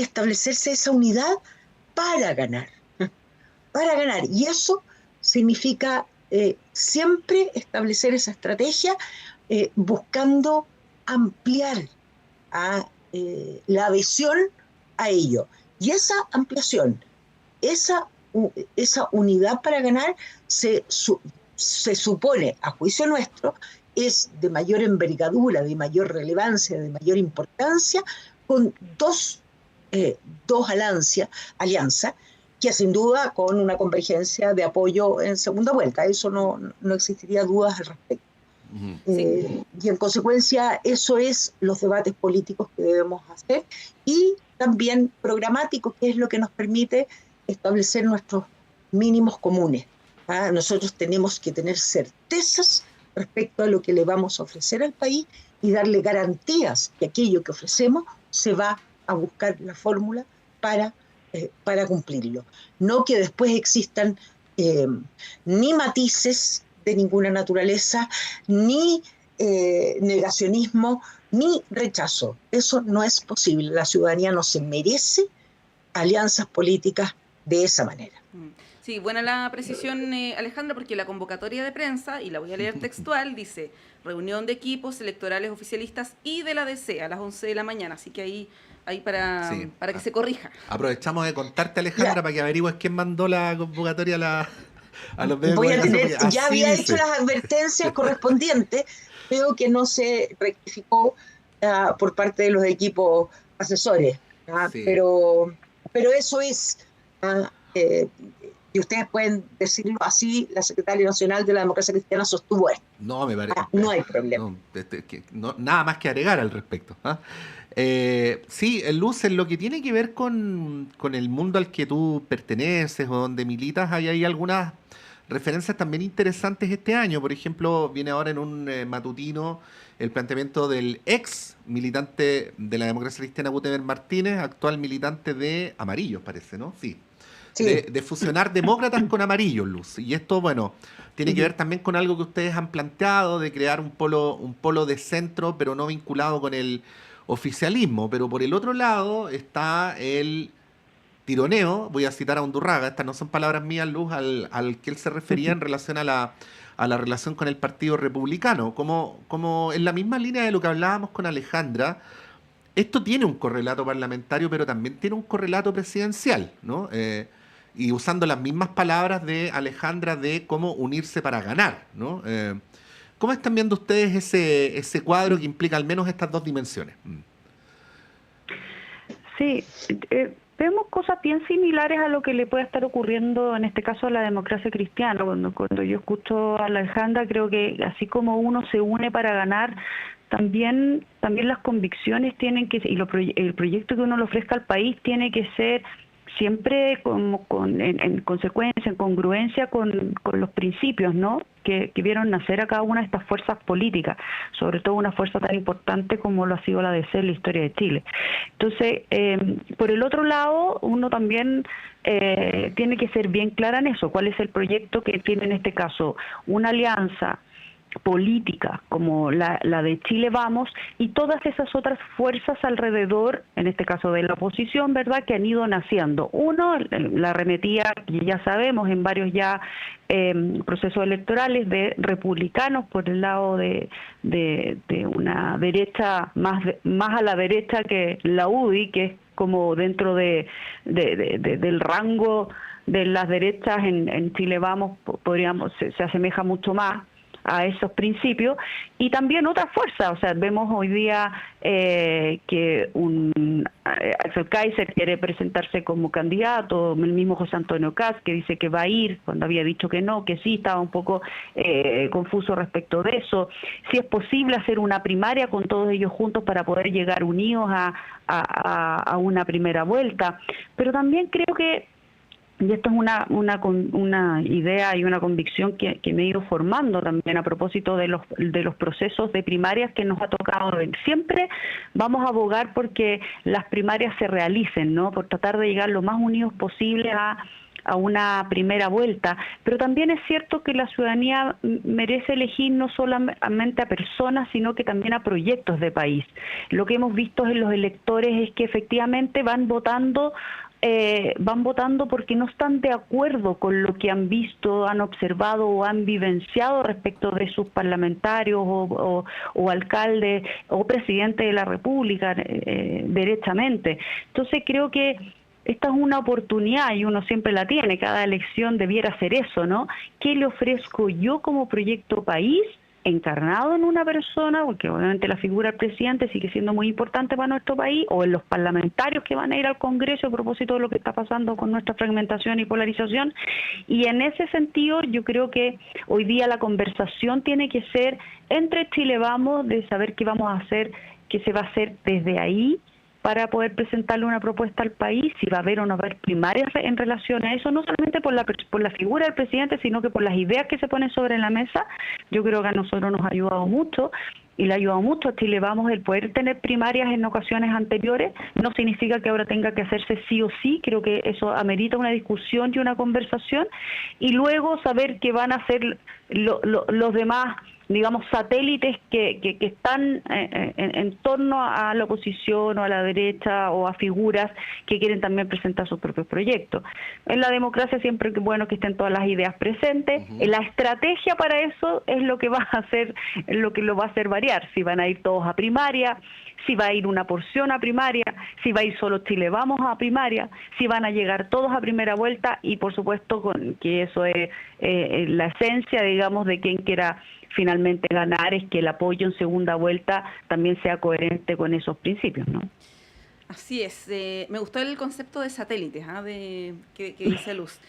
establecerse esa unidad para ganar. Y eso significa siempre establecer esa estrategia buscando ampliar la adhesión a ello. Y esa ampliación, esa unidad para ganar se supone, a juicio nuestro, es de mayor envergadura, de mayor relevancia, de mayor importancia, con dos alianzas, que sin duda con una convergencia de apoyo en segunda vuelta. Eso no existiría dudas al respecto. Y en consecuencia eso es los debates políticos que debemos hacer, y también programáticos, que es lo que nos permite establecer nuestros mínimos comunes. Nosotros tenemos que tener certezas respecto a lo que le vamos a ofrecer al país y darle garantías que aquello que ofrecemos se va a buscar la fórmula para cumplirlo. No que después existan ni matices de ninguna naturaleza, ni negacionismo, ni rechazo. Eso no es posible. La ciudadanía no se merece alianzas políticas de esa manera. Sí, buena la precisión, Alejandra, porque la convocatoria de prensa, y la voy a leer textual, dice: reunión de equipos electorales oficialistas y de la DC a las 11 de la mañana. Así que ahí para que se corrija. Aprovechamos de contarte, Alejandra, para que averigües quién mandó la convocatoria a los medios. Ya había hecho las advertencias correspondientes, creo que no se rectificó por parte de los equipos asesores, pero eso es, y ustedes pueden decirlo así, la secretaria nacional de la Democracia Cristiana sostuvo esto. No, me parece. No hay problema. Nada más que agregar al respecto. Sí, Luz, en lo que tiene que ver con el mundo al que tú perteneces o donde militas, hay algunas referencias también interesantes este año. Por ejemplo, viene ahora en un matutino el planteamiento del ex militante de la Democracia Cristiana, Gutenberg Martínez, actual militante de Amarillos, parece, ¿no? Sí. Sí. de fusionar demócratas con amarillos, Luz. Y esto, bueno, tiene que ver también con algo que ustedes han planteado de crear un polo de centro, pero no vinculado con el oficialismo. Pero por el otro lado está el tironeo, voy a citar a Undurraga, estas no son palabras mías, Luz, al que él se refería en relación a la relación con el Partido Republicano. Como en la misma línea de lo que hablábamos con Alejandra, esto tiene un correlato parlamentario, pero también tiene un correlato presidencial, ¿no? Y usando las mismas palabras de Alejandra de cómo unirse para ganar, ¿no? ¿Cómo están viendo ustedes ese cuadro que implica al menos estas dos dimensiones? Sí, vemos cosas bien similares a lo que le puede estar ocurriendo en este caso a la democracia cristiana. Cuando yo escucho a Alejandra, creo que así como uno se une para ganar, también las convicciones tienen que, y el proyecto que uno le ofrezca al país tiene que ser siempre en consecuencia, en congruencia con los principios, ¿no?, que vieron nacer a cada una de estas fuerzas políticas, sobre todo una fuerza tan importante como lo ha sido la DC en la historia de Chile. Entonces, por el otro lado, uno también tiene que ser bien clara en eso, cuál es el proyecto que tiene en este caso una alianza política como la de Chile Vamos y todas esas otras fuerzas alrededor, en este caso de la oposición, ¿verdad?, que han ido naciendo. Uno, la arremetía, que ya sabemos, en varios ya procesos electorales de republicanos por el lado de una derecha más a la derecha que la UDI, que es como dentro del rango de las derechas en Chile Vamos, se asemeja mucho más a esos principios, y también otras fuerzas. O sea, vemos hoy día que Axel Kaiser quiere presentarse como candidato, el mismo José Antonio Kast, que dice que va a ir, cuando había dicho que no, que sí, estaba un poco confuso respecto de eso. Si es posible hacer una primaria con todos ellos juntos para poder llegar unidos a una primera vuelta. Pero también creo que, y esto es una idea y una convicción que me he ido formando también a propósito de los procesos de primarias que nos ha tocado ver. Siempre vamos a abogar porque las primarias se realicen, ¿no?, por tratar de llegar lo más unidos posible a una primera vuelta, pero también es cierto que la ciudadanía merece elegir no solamente a personas, sino que también a proyectos de país. Lo que hemos visto en los electores es que efectivamente van votando porque no están de acuerdo con lo que han visto, han observado o han vivenciado respecto de sus parlamentarios o alcaldes o presidentes de la República derechamente. Entonces creo que esta es una oportunidad y uno siempre la tiene, cada elección debiera ser eso, ¿no? ¿Qué le ofrezco yo como proyecto país encarnado en una persona? Porque obviamente la figura del presidente sigue siendo muy importante para nuestro país, o en los parlamentarios que van a ir al Congreso a propósito de lo que está pasando con nuestra fragmentación y polarización. Y en ese sentido yo creo que hoy día la conversación tiene que ser entre Chile Vamos, de saber qué vamos a hacer, qué se va a hacer desde ahí para poder presentarle una propuesta al país, si va a haber o no va a haber primarias en relación a eso, no solamente por la figura del presidente, sino que por las ideas que se ponen sobre la mesa. Yo creo que a nosotros nos ha ayudado mucho, y le ha ayudado mucho a Chile Vamos el poder tener primarias en ocasiones anteriores. No significa que ahora tenga que hacerse sí o sí, creo que eso amerita una discusión y una conversación, y luego saber qué van a hacer los demás, digamos, satélites que están en torno a la oposición o a la derecha o a figuras que quieren también presentar sus propios proyectos. En la democracia siempre es bueno que estén todas las ideas presentes. La estrategia para eso es lo que va a hacer, lo que lo va a hacer variar. Si van a ir todos a primaria, si va a ir una porción a primaria, si va a ir solo Chile Vamos a primaria, si van a llegar todos a primera vuelta, y por supuesto que eso es la esencia, digamos, de quien quiera finalmente ganar, es que el apoyo en segunda vuelta también sea coherente con esos principios, ¿no? Así es. Me gustó el concepto de satélites, que dice Luz.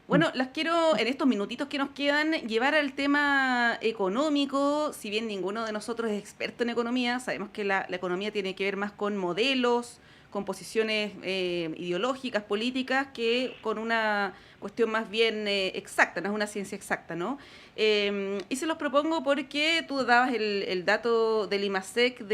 Bueno, las quiero, en estos minutitos que nos quedan, llevar al tema económico. Si bien ninguno de nosotros es experto en economía, sabemos que la economía tiene que ver más con modelos, con posiciones ideológicas, políticas, que con una cuestión más bien exacta, no es una ciencia exacta, ¿no? Y se los propongo porque tú dabas el dato del IMASEC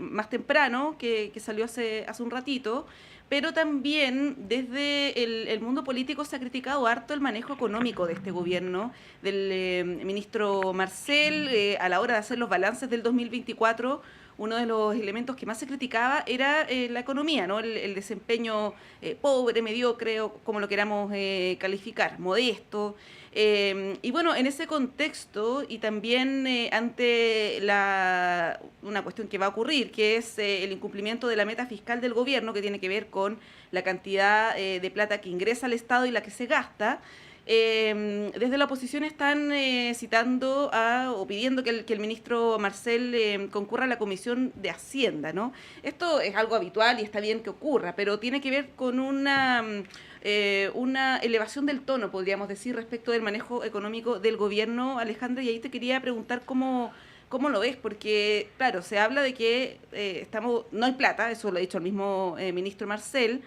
más temprano, que salió hace un ratito, pero también desde el mundo político se ha criticado harto el manejo económico de este gobierno, del ministro Marcel, a la hora de hacer los balances del 2024. Uno de los elementos que más se criticaba era la economía, ¿no? El desempeño pobre, mediocre, o como lo queramos calificar, modesto. Y bueno, en ese contexto y también ante una cuestión que va a ocurrir, que es el incumplimiento de la meta fiscal del gobierno, que tiene que ver con la cantidad de plata que ingresa al Estado y la que se gasta. Desde la oposición están citando o pidiendo que el ministro Marcel concurra a la Comisión de Hacienda, ¿no? Esto es algo habitual y está bien que ocurra, pero tiene que ver con una elevación del tono, podríamos decir, respecto del manejo económico del gobierno, Alejandra, y ahí te quería preguntar cómo lo ves, porque, claro, se habla de que no hay plata, eso lo ha dicho el mismo ministro Marcel,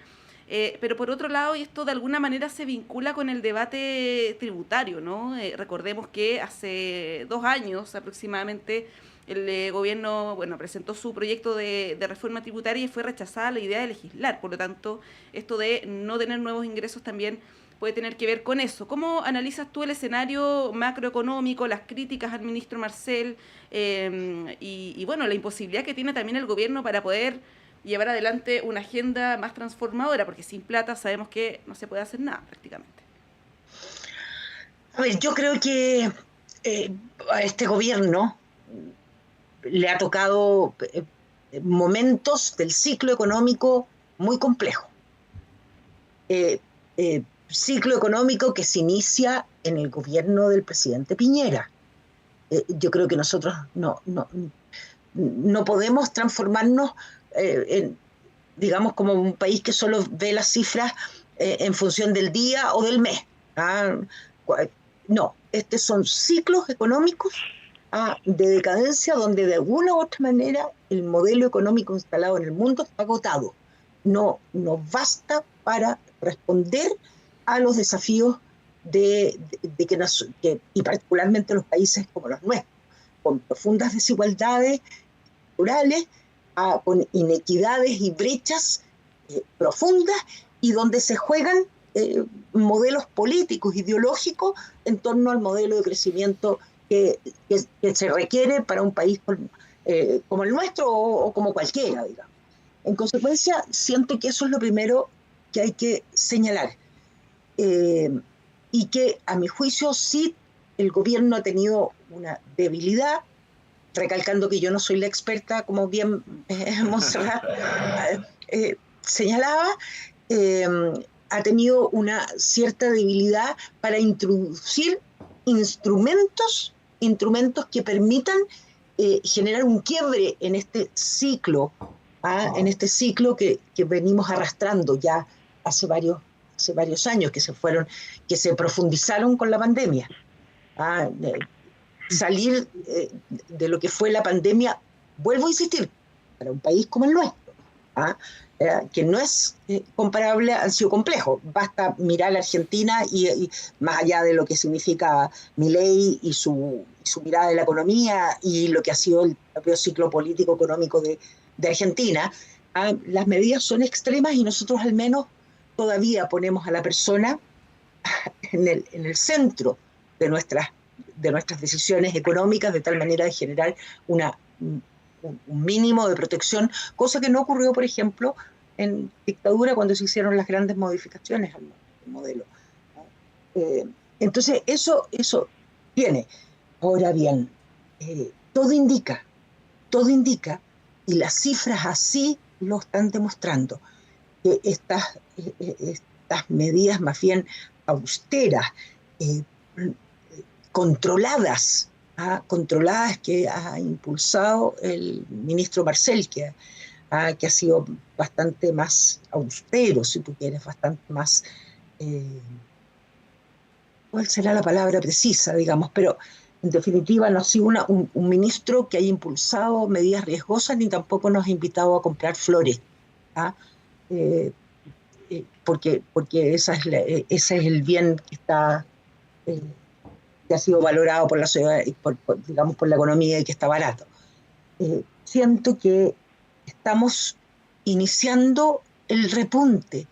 pero por otro lado, y esto de alguna manera se vincula con el debate tributario, ¿no? Recordemos que hace 2 años aproximadamente el gobierno, presentó su proyecto de reforma tributaria y fue rechazada la idea de legislar. Por lo tanto, esto de no tener nuevos ingresos también puede tener que ver con eso. ¿Cómo analizas tú el escenario macroeconómico, las críticas al ministro Marcel y la imposibilidad que tiene también el gobierno para poder llevar adelante una agenda más transformadora? Porque sin plata sabemos que no se puede hacer nada prácticamente. A ver, yo creo que a este gobierno le ha tocado momentos del ciclo económico muy complejo. Ciclo económico que se inicia en el gobierno del presidente Piñera. Yo creo que nosotros no podemos transformarnos digamos, como un país que solo ve las cifras en función del día o del mes. No, estos son ciclos económicos de decadencia donde de alguna u otra manera el modelo económico instalado en el mundo está agotado. No basta para responder a los desafíos y particularmente los países como los nuestros, con profundas desigualdades rurales, con inequidades y brechas profundas, y donde se juegan modelos políticos, ideológicos, en torno al modelo de crecimiento que se requiere para un país como el nuestro o como cualquiera, digamos. En consecuencia, siento que eso es lo primero que hay que señalar. Y que, a mi juicio, sí, el gobierno ha tenido una debilidad, recalcando que yo no soy la experta, como bien Montserrat señalaba, ha tenido una cierta debilidad para introducir instrumentos que permitan generar un quiebre en este ciclo, que venimos arrastrando ya hace varios años, que se profundizaron con la pandemia. Salir de lo que fue la pandemia, vuelvo a insistir, para un país como el nuestro, que no es comparable, han sido complejos. Basta mirar a la Argentina y más allá de lo que significa Milei y su mirada de la economía y lo que ha sido el propio ciclo político económico de Argentina, las medidas son extremas y nosotros al menos todavía ponemos a la persona en el centro de nuestras decisiones económicas, de tal manera de generar un mínimo de protección, cosa que no ocurrió, por ejemplo, en dictadura cuando se hicieron las grandes modificaciones al modelo. Entonces, eso tiene. Ahora bien, todo indica, y las cifras así lo están demostrando, que estas medidas más bien austeras, controladas que ha impulsado el ministro Marcel, que ha sido bastante más austero, si tú quieres, bastante más, ¿cuál será la palabra precisa, digamos? Pero en definitiva no ha sido un ministro que haya impulsado medidas riesgosas ni tampoco nos ha invitado a comprar flores. porque ese es el bien que está que ha sido valorado por la sociedad, digamos, por la economía, y que está barato. Siento que estamos iniciando el repunte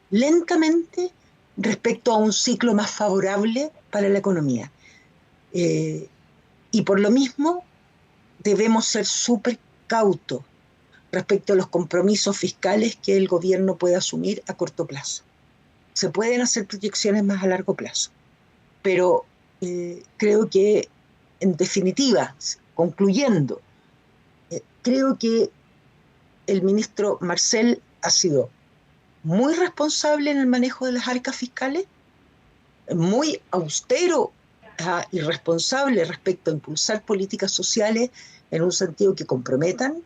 lentamente respecto a un ciclo más favorable para la economía. Y por lo mismo debemos ser súper cautos respecto a los compromisos fiscales que el gobierno puede asumir a corto plazo. Se pueden hacer proyecciones más a largo plazo, pero creo que, en definitiva, concluyendo, creo que el ministro Marcel ha sido muy responsable en el manejo de las arcas fiscales, muy austero y responsable respecto a impulsar políticas sociales en un sentido que comprometan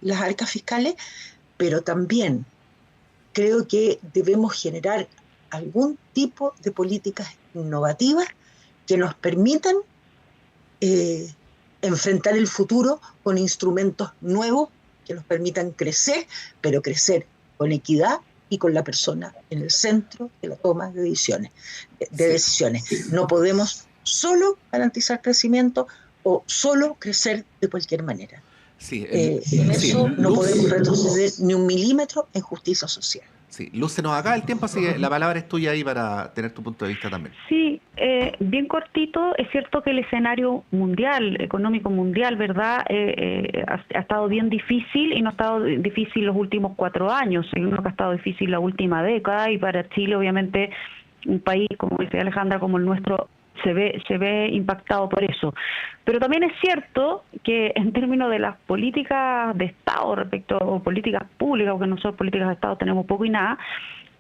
las arcas fiscales, pero también creo que debemos generar algún tipo de políticas innovativas que nos permitan enfrentar el futuro con instrumentos nuevos que nos permitan crecer, pero crecer con equidad y con la persona en el centro de la toma de decisiones. No podemos solo garantizar crecimiento o solo crecer de cualquier manera. En eso no podemos retroceder ni un milímetro en justicia social. Sí, Luz, se nos acaba el tiempo, así que la palabra es tuya ahí para tener tu punto de vista también. Sí, bien cortito. Es cierto que el escenario mundial, económico mundial, ¿verdad? Ha estado bien difícil, y no ha estado difícil los últimos 4 años, sino que ha estado difícil la última década, y para Chile, obviamente, un país, como dice Alejandra, como el nuestro, se ve impactado por eso. Pero también es cierto que en términos de las políticas de Estado respecto a políticas públicas, porque nosotros políticas de Estado tenemos poco y nada,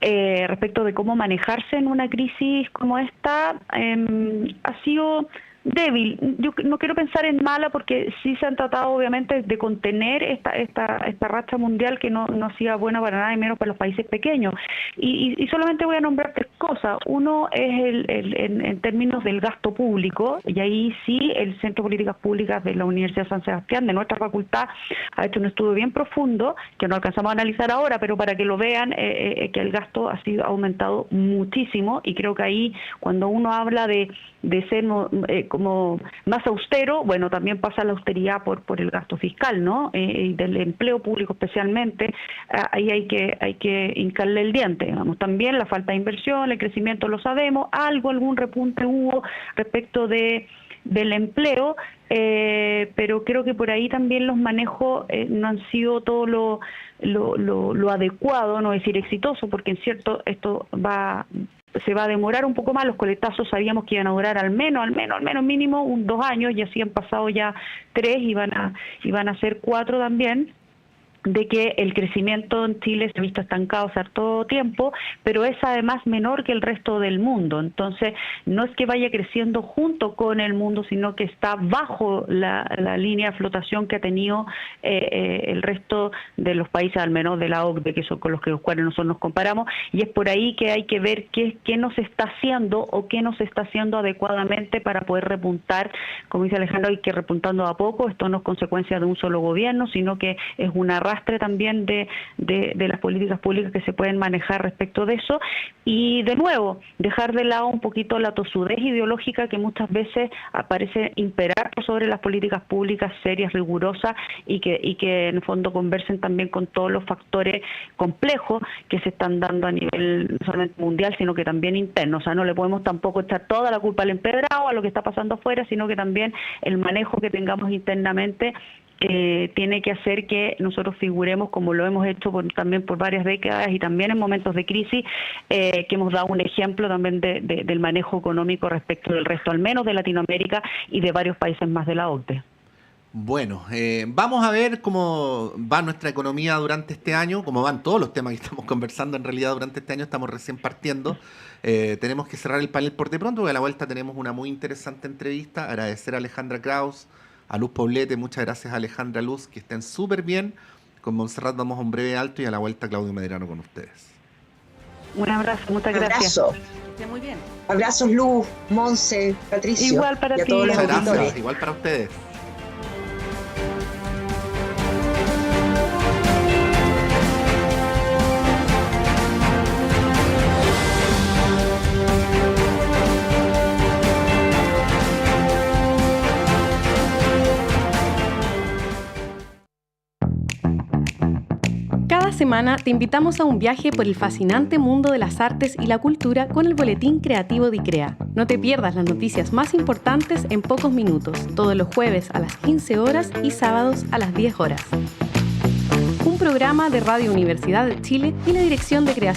respecto de cómo manejarse en una crisis como esta, ha sido débil. Yo no quiero pensar en mala, porque sí se han tratado obviamente de contener esta racha mundial que no ha sido buena para nada, y menos para los países pequeños. Y solamente voy a nombrar 3 cosas. Uno es en términos del gasto público, y ahí sí el Centro de Políticas Públicas de la Universidad de San Sebastián, de nuestra facultad, ha hecho un estudio bien profundo, que no alcanzamos a analizar ahora, pero para que lo vean, que el gasto ha aumentado muchísimo, y creo que ahí, cuando uno habla de ser como más austero, bueno, también pasa la austeridad por el gasto fiscal, ¿no? Y del empleo público especialmente, ahí hay que hincarle el diente, digamos. También la falta de inversión, el crecimiento lo sabemos, algún repunte hubo respecto del empleo, pero creo que por ahí también los manejos no han sido todo lo adecuado, no decir exitoso, porque en cierto esto se va a demorar un poco más. Los coletazos sabíamos que iban a durar al menos mínimo 2 años, y así han pasado ya 3, y van a ser 4 también, de que el crecimiento en Chile se ha visto estancado hace harto tiempo, pero es además menor que el resto del mundo. Entonces, no es que vaya creciendo junto con el mundo, sino que está bajo la línea de flotación que ha tenido el resto de los países, al menos de la OCDE, que son con los cuales nosotros nos comparamos, y es por ahí que hay que ver qué no se está haciendo o qué no se está haciendo adecuadamente para poder repuntar. Como dice Alejandro, hay que ir repuntando a poco. Esto no es consecuencia de un solo gobierno, sino que es una también de las políticas públicas que se pueden manejar respecto de eso, y de nuevo dejar de lado un poquito la tosudez ideológica que muchas veces aparece imperar sobre las políticas públicas serias, rigurosas, y que en el fondo conversen también con todos los factores complejos que se están dando a nivel no solamente mundial, sino que también interno. O sea, no le podemos tampoco echar toda la culpa al empedrado, a lo que está pasando afuera, sino que también el manejo que tengamos internamente tiene que hacer que nosotros figuremos, como lo hemos hecho también por varias décadas, y también en momentos de crisis, que hemos dado un ejemplo también del manejo económico respecto del resto, al menos de Latinoamérica y de varios países más de la OCDE. Bueno, vamos a ver cómo va nuestra economía durante este año, cómo van todos los temas que estamos conversando en realidad durante este año. Estamos recién partiendo. Tenemos que cerrar el panel por de pronto, porque a la vuelta tenemos una muy interesante entrevista. Agradecer a Alejandra Kraus, a Luz Poblete. Muchas gracias, Alejandra, Luz, que estén súper bien. Con Montserrat damos un breve alto, y a la vuelta Claudio Medrano con ustedes. Un abrazo, muchas gracias. Abrazo. Muy bien. Abrazos, Luz, Monse, Patricio. Igual para y a ti. todos los Muchas auditores. gracias, igual para ustedes. semana te invitamos a un viaje por el fascinante mundo de las artes y la cultura con el Boletín Creativo de ICREA. No te pierdas las noticias más importantes en pocos minutos, todos los jueves a las 15 horas y sábados a las 10 horas. Un programa de Radio Universidad de Chile y la Dirección de Creación